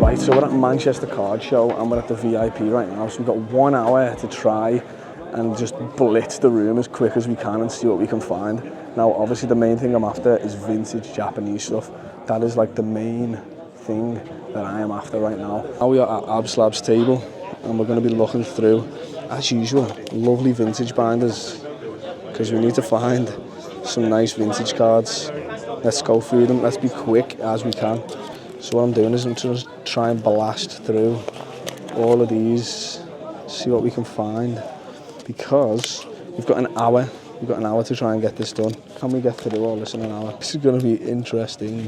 Right, so we're at Manchester Card Show and we're at the VIP right now, so we've got 1 hour to try and just blitz the room as quick as we can and see what we can find. Now, obviously the main thing I'm after is vintage Japanese stuff. That is like the main thing that I am after right now. Now we are at Slabs table and we're going to be looking through, as usual, lovely vintage binders, because we need to find some nice vintage cards. Let's go through them. Let's be quick as we can. So what I'm doing is I'm just try and blast through all of these, see what we can find, because we've got an hour. We've got an hour to try and get this done. Can we get through all this in an hour? This is going to be interesting,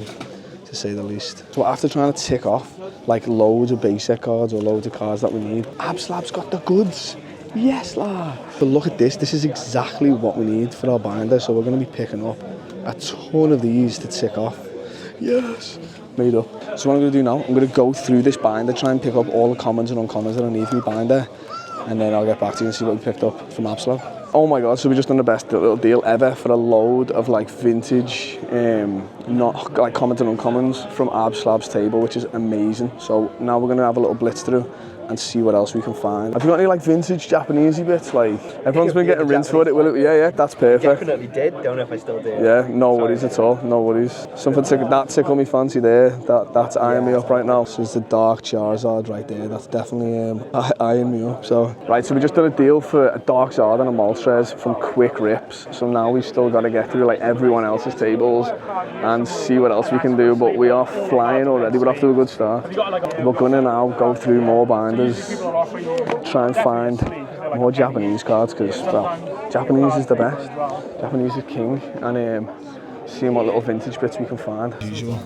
to say the least. So after trying to tick off like loads of basic cards or loads of cards that we need, Slabs got the goods. Yes, lad. But look at this. This is exactly what we need for our binder. So we're going to be picking up a ton of these to tick off. Yes. Made up. So what I'm going to do now, I'm going to go through this binder, try and pick up all the commons and uncommons that I need for my binder, and then I'll get back to you and see what we picked up from Slab. Oh my god, so we just done the best little deal ever for a load of like vintage, not like commons and uncommons from Slab's table, which is amazing. So now we're going to have a little blitz through and see what else we can find. Have you got any like vintage Japanesey bits? Like everyone's been getting rinsed for it. Will it? Yeah, that's perfect. Definitely did. Don't know if I still do. Yeah, no worries at all. No worries. Something that tickle me fancy there. That's eyeing me up right now. So it's the dark Charizard right there. That's definitely eyeing me up. So right, so we just did a deal for a dark Zard and a Moltres from Quick Rips. So now we've still got to get through like everyone else's tables and see what else we can do. But we are flying already. We're off to a good start. We're gonna now go through more binders. Try and find more Japanese cards, because well, Japanese is the best. Japanese is king, and seeing what little vintage bits we can find. As usual,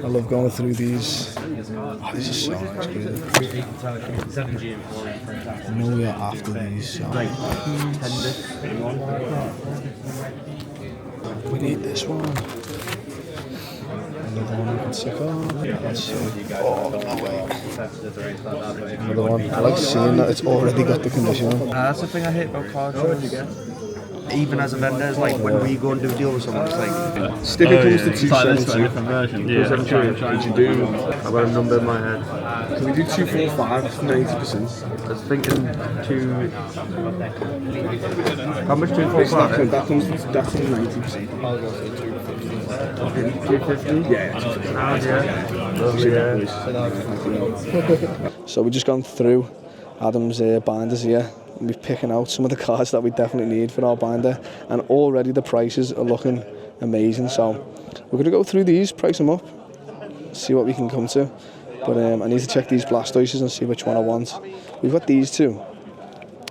I love going through these. Oh, this is so nice. I know we are after these. So. We need this one. Another one we can tick off. Let's see. Oh, no way. Another one. I like seeing that it's already got the condition on. That's the thing I hate about card shows. Even as a vendor, it's like when we go and do a deal with someone, it's like sticker comes to 272. Conversion. Yeah. 272. Would you do? I've got a number in my head. Can we do 245 for 90%? I was thinking how much 245? That comes to 90%. I'll go for 250. Yeah. So we've just gone through Adam's binders here. We're picking out some of the cards that we definitely need for our binder, and already the prices are looking amazing. So we're going to go through these, price them up, see what we can come to. But I need to check these Blastoises and see which one I want. We've got these two.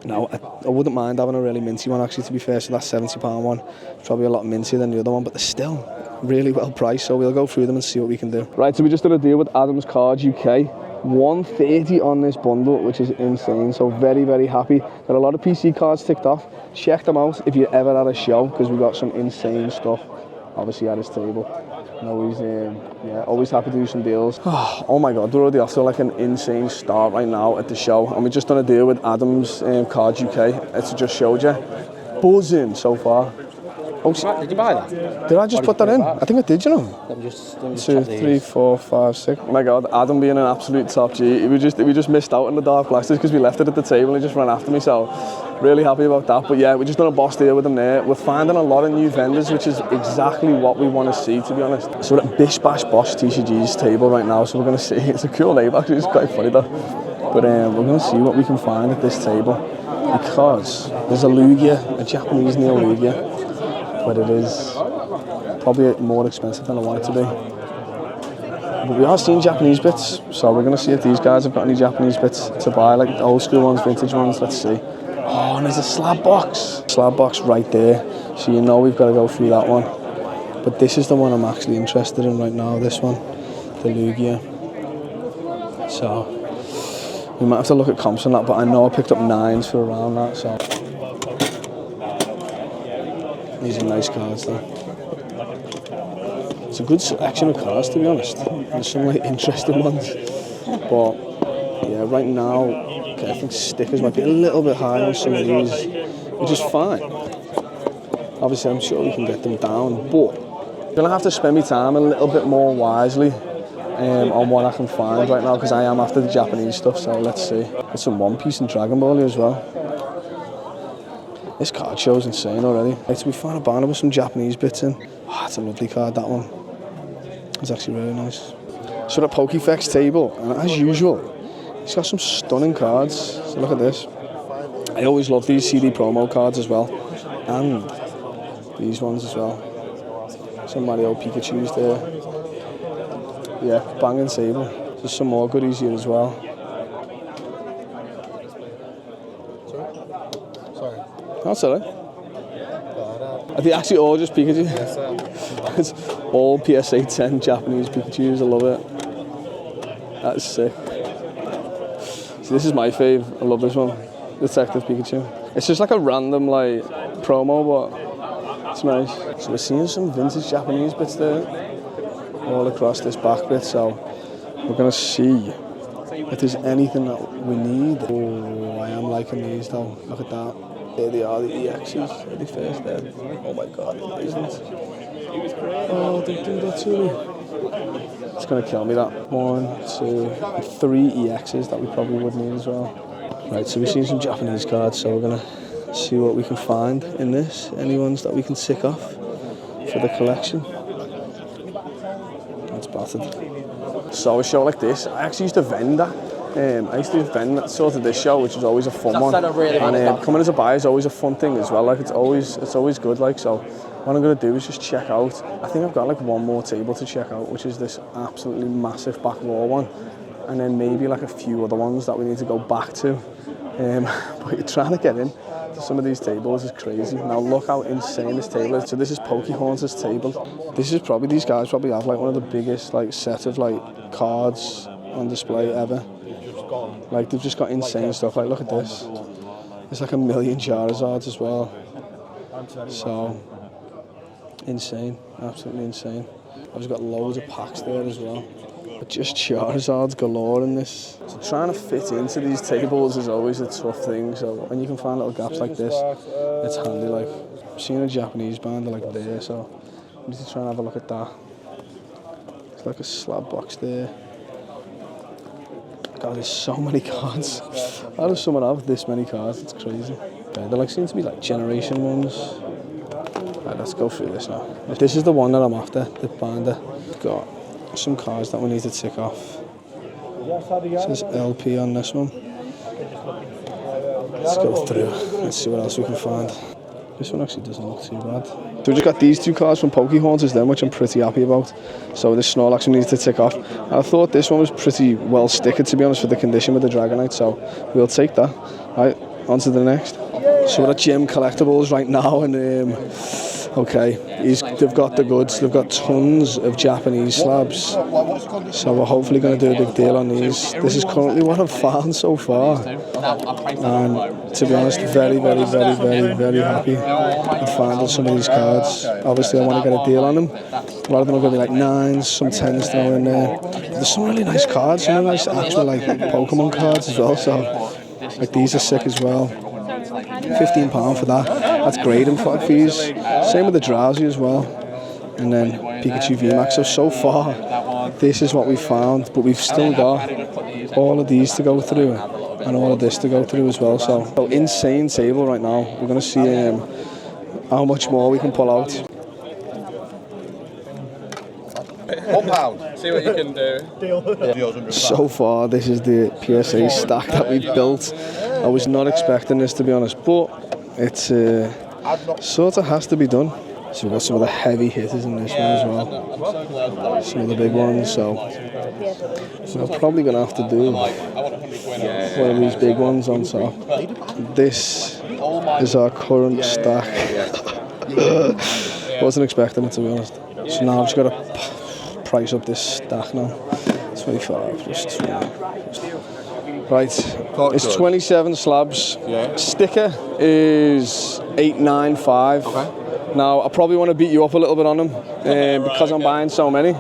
Now, I wouldn't mind having a really minty one, actually, to be fair. So that £70 one, probably a lot mintier than the other one, but they're still really well priced. So we'll go through them and see what we can do. Right, so we just did a deal with Adam's Cards UK. 130 on this bundle, which is insane. So very, very happy. Got a lot of PC cards ticked off. Check them out if you're ever at a show, because we got some insane stuff obviously at his table. And always always happy to do some deals. Oh my god, we're already off to like an insane start right now at the show, and we just done a deal with Adam's Cards UK. It's just showed you. Buzzing so far. Oh, did you buy that? Did I just put that in? I think I did, you know. Let me just 2, 3, 4, 5, 6. Oh my god, Adam being an absolute top G. We just missed out on the Dark Blasters because we left it at the table and he just ran after me, so really happy about that. But yeah, we just done a boss deal with them there. We're finding a lot of new vendors, which is exactly what we want to see, to be honest. So we're at Bish Bash Bosh TCG's table right now, so we're going to see. It's a cool name, actually. It's quite funny though. But we're going to see what we can find at this table, because there's a Lugia, a Japanese Neo Lugia, but it is probably more expensive than I want it to be. But we are seeing Japanese bits, so we're going to see if these guys have got any Japanese bits to buy, like the old school ones, vintage ones. Let's see. Oh, and there's a slab box. Slab box right there, so you know we've got to go through that one. But this is the one I'm actually interested in right now, this one, the Lugia. So we might have to look at comps on that, but I know I picked up 9s for around that, so. These are nice cards though. It's a good selection of cards, to be honest. There's some like interesting ones. But yeah, right now, okay, I think stickers might be a little bit high on some of these, which is fine. Obviously, I'm sure we can get them down, but I'm gonna have to spend my time a little bit more wisely on what I can find right now, because I am after the Japanese stuff, so let's see. Got some One Piece and Dragon Ball here as well. This card show is insane already. Right, so we found a banner with some Japanese bits in. Oh, it's a lovely card, that one. It's actually really nice. So the Pokefex table, and as usual, he's got some stunning cards. So look at this. I always love these CD promo cards as well, and these ones as well. Some Mario Pikachu's there. Yeah, banging table. There's some more goodies here as well. Sorry. That's alright. Are they actually all just Pikachu? Yes, sir. It's all PSA 10 Japanese Pikachus. I love it. That's sick. So this is my fave. I love this one. Detective Pikachu. It's just like a random like promo, but it's nice. So we're seeing some vintage Japanese bits there, all across this back bit. So we're gonna see if there's anything that we need. Oh, I am liking these though. Look at that. There they are, the EXs. Are they first there? Oh my god, it isn't. Oh, don't do that to me. It's gonna kill me, that. 1, 2, 3 EXs that we probably would need as well. Right, so we've seen some Japanese cards, so we're gonna see what we can find in this. Any ones that we can tick off for the collection. That's battered. So a show like this, I actually used to vend that. I used to vend sort of this show, which was always a fun one. And coming as a buyer is always a fun thing as well. Like it's always good. Like, so what I'm gonna do is just check out. I think I've got like one more table to check out, which is this absolutely massive back wall one, and then maybe like a few other ones that we need to go back to. But you're trying to get in to some of these tables is crazy. Now look how insane this table is. So this is Pokehaunter's table. These guys probably have like one of the biggest like set of like cards on display ever. Like they've just got insane stuff. Like look at this. There's like 1 million Charizards as well. So insane, absolutely insane. I've just got loads of packs there as well. But just Charizards galore in this. So trying to fit into these tables is always a tough thing. So when you can find little gaps like this, it's handy. Like I'm seeing a Japanese band like there, so I need to try and have a look at that. It's like a slab box there. God, there's so many cards. How does someone have this many cards? It's crazy. Okay, they like seem to be like generation ones. Right, let's go through this now. This is the one that I'm after, the binder. Got some cards that we need to tick off. It says LP on this one. Let's go through. Let's see what else we can find. This one actually doesn't look too bad. So we just got these 2 cards from Pokehaunters then, which I'm pretty happy about. So this Snorlax we need to tick off. And I thought this one was pretty well stickered, to be honest, for the condition with the Dragonite, so we'll take that. Right, on to the next. So we're at Gym Collectibles right now, and okay, they've got the goods. They've got tons of Japanese slabs. So we're hopefully going to do a big deal on these. This is currently what I've found so far. And to be honest, very, very, very, very, very happy with finding some of these cards. Obviously, I want to get a deal on them. A lot of them are going to be like 9s, some 10s thrown in there. There's some really nice cards, some nice actual like Pokemon cards as well. So like these are sick as well. £15 for that. That's great in flag fees. Same with the Drowsy as well. And then Pikachu VMAX. So far, this is what we found, but we've still got all of these to go through and all of this to go through as well. So insane table right now. We're going to see how much more we can pull out. £1. See what you can do. So far, this is the PSA stack that we've built. I was not expecting this, to be honest, but it's sort of has to be done. So we've got some of the heavy hitters in this one as well. Some of the big ones, so we're probably going to have to do one of these big ones on top. This is our current stack. Wasn't expecting it, to be honest. So now I've just got to price up this stack now. 25 plus 20. Right, it's 27 slabs. Yeah. Sticker is 895. Okay. Now I probably want to beat you up a little bit on them because I'm buying so many.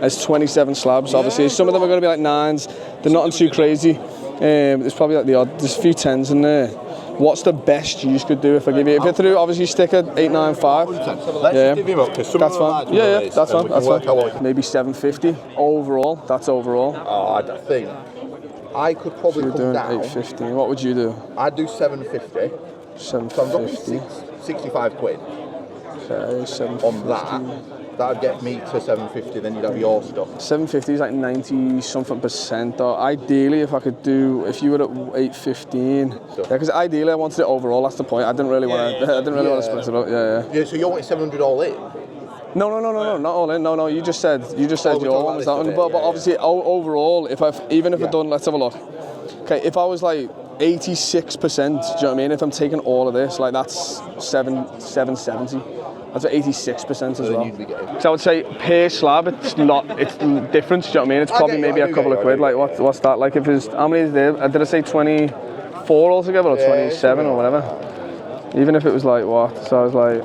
It's 27 slabs. Obviously, some of them are going to be like 9s. They're nothing too crazy. There's probably like there's a few 10s in there. What's the best you could do if I give you? If you threw obviously sticker 895. Let's divvy them up because some That's of them fine. are Yeah, that's fine. That's fine. fine. Maybe 750 overall. That's overall. Oh, I think I could probably You're come doing down. 815. What would you do? I'd do 750. So I'm dropping 750. 65 quid Okay, 750. on that. That'd get me to 750. Then you'd have your stuff. 750 is like 90 something percent. Or ideally, if I could do, if you were at 815, yeah, because ideally I wanted it overall. That's the point. I didn't really want to. I didn't really want to split it up. Yeah. Yeah. So you're wanting 700 all in? No, not all in. No. You just said we're your talking one about was this that one. today, But yeah. obviously, overall, even if I'd done, let's have a look. Okay, if I was like 86%, do you know what I mean? If I'm taking all of this, like that's 770. That's at 86% as well. So I would say per slab, it's the difference, do you know what I mean? It's probably maybe a couple of quid. Like what's that? Like if it's, how many is there? Did I say 24 altogether or 27 or whatever? Even if it was like what? So I was like,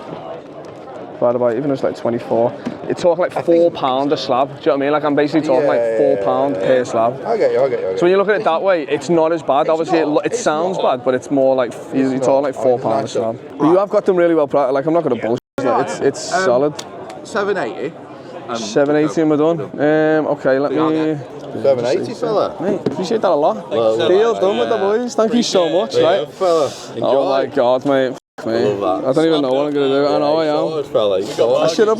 even if it's like 24. It's talking like £4 a slab, do you know what I mean? Like I'm basically talking like £4 per slab. I get you. So when you look at it that way, it's not as bad. Obviously, it sounds bad, but it's more like, you're talking like £4 a slab. But you have got them really well priced. Like I'm not going to bullshit. It's solid. 780. 780 and we're done. Okay, let me... 780, fella. Mate, appreciate that a lot. Deal done with the boys. Thank you so much, right? Fella. Oh my God, mate. F me. I don't even know what I'm gonna do. I know I am. I should have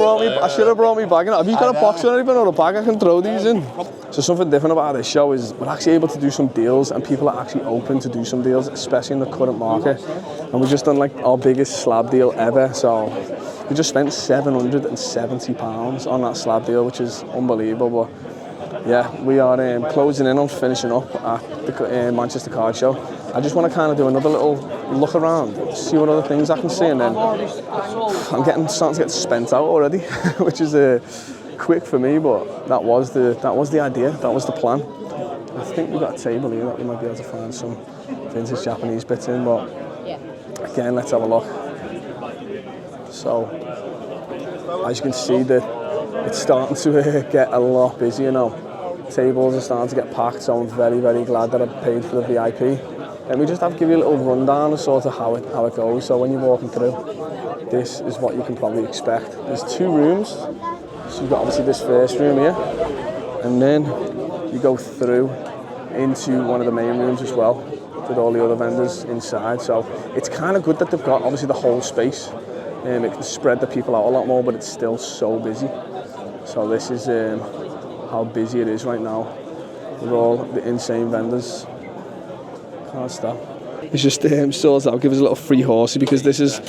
brought me bag. Have you got a box or anything or a bag I can throw these in? So something different about this show is we're actually able to do some deals, and people are actually open to do some deals, especially in the current market. And we've just done like our biggest slab deal ever. So we just spent £770 on that slab deal, which is unbelievable. But yeah, we are closing in on finishing up at the Manchester Card Show. I just want to kind of do another little look around, see what other things I can see, and then I'm starting to get spent out already, which is quick for me, but that was the idea, that was the plan. I think we've got a table here that we might be able to find some vintage Japanese bits in, but again, let's have a look. So, as you can see, it's starting to get a lot busier now. Tables are starting to get packed, so I'm very, very glad that I paid for the VIP. And we just have to give you a little rundown of sort of how it goes. So when you're walking through, this is what you can probably expect. There's 2 rooms. So you've got obviously this first room here, and then you go through into one of the main rooms as well, with all the other vendors inside. So it's kind of good that they've got obviously the whole space. It can spread the people out a lot more, but it's still so busy. So this is how busy it is right now with all the insane vendors. Can't stop. It's just sorts out, give us a little free horsey, because this is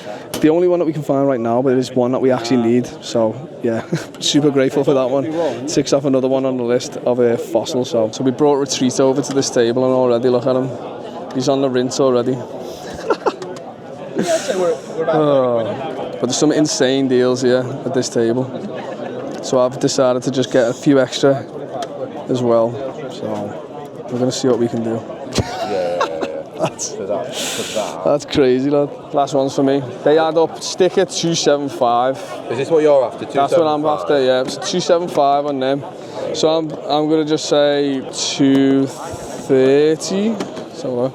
the only one that we can find right now, but it is one that we actually need. So yeah, super grateful for that one. Ticks off another one on the list of fossils. So we brought Retreat over to this table, and already look at him. He's on the rinse already. But there's some insane deals here at this table. So I've decided to just get a few extra as well. So we're going to see what we can do. That's crazy, lad. Last one's for me. They add up, sticker 275. Is this what you're after? That's what I'm after, yeah. It's 275 on them. So I'm going to just say 230. So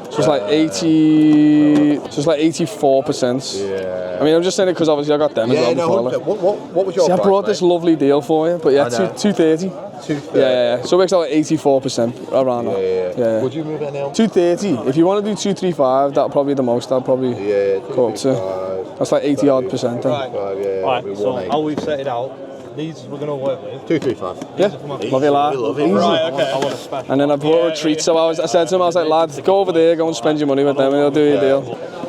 it's like 80. So it's like 84%. Yeah. I mean, I'm just saying it because obviously I got them as well. No, what was your price? I brought this mate? lovely deal for you, but yeah, 230. 230. Yeah. So it works out like 84% around that. Yeah. Would you move it now? 230. If you want to do 235, that'll probably be the most. I'll probably go up to. That's like 80 odd percent. Right, so how we've set it out. These we're going to work with. 235. Yeah, love you, lad. Right, okay. And then I brought a treat, so I said to him, I was like, lad, go over there, go and spend your money with them, and they'll do your deal.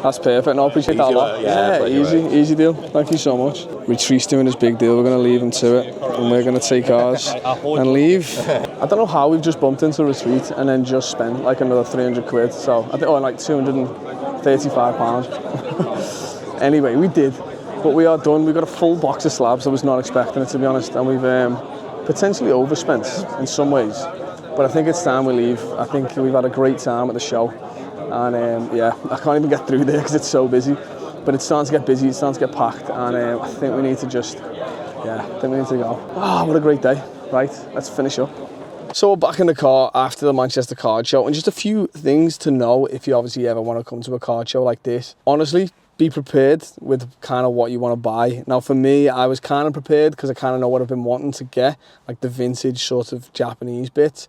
That's perfect. No, I appreciate that a lot. Yeah, easy deal. Thank you so much. Retreat's doing his big deal. We're going to leave him to it, and we're going to take ours and leave. I don't know how we've just bumped into Retreat and then just spent like another 300 quid. So I think, like £235. Anyway, we did. But we are done. We've got a full box of slabs. I was not expecting it, to be honest. And we've potentially overspent in some ways. But I think it's time we leave. I think we've had a great time at the show. And I can't even get through there because it's so busy. But it's starting to get busy, it's starting to get packed. And I think we need to just, I think we need to go. What a great day. Right, let's finish up. So we're back in the car after the Manchester card show, and just a few things to know if you obviously ever want to come to a card show like this. Honestly, be prepared with kind of what you want to buy. Now for me, I was kind of prepared because I kind of know what I've been wanting to get, like the vintage sort of Japanese bits.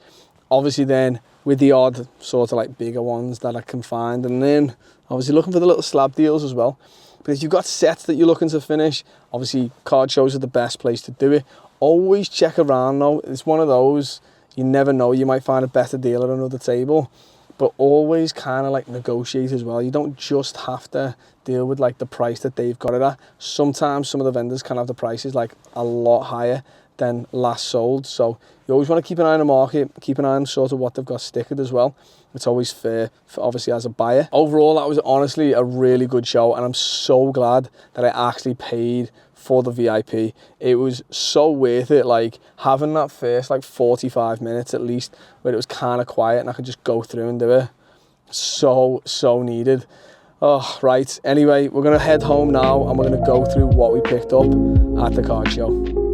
Obviously then with the odd sort of like bigger ones that I can find, and then obviously looking for the little slab deals as well. But if you've got sets that you're looking to finish, obviously card shows are the best place to do it. Always check around though. It's one of those, you never know, you might find a better deal at another table, but always kind of like negotiate as well. You don't just have to deal with like the price that they've got it at. Sometimes some of the vendors can have the prices like a lot higher than last sold. So you always want to keep an eye on the market, keep an eye on sort of what they've got stickered as well. It's always fair, for obviously as a buyer. Overall, that was honestly a really good show, and I'm so glad that I actually paid for the VIP. It was so worth it, like having that first like 45 minutes at least where it was kind of quiet and I could just go through and do it. So needed. Oh, right. Anyway, we're going to head home now and we're going to go through what we picked up at the card show.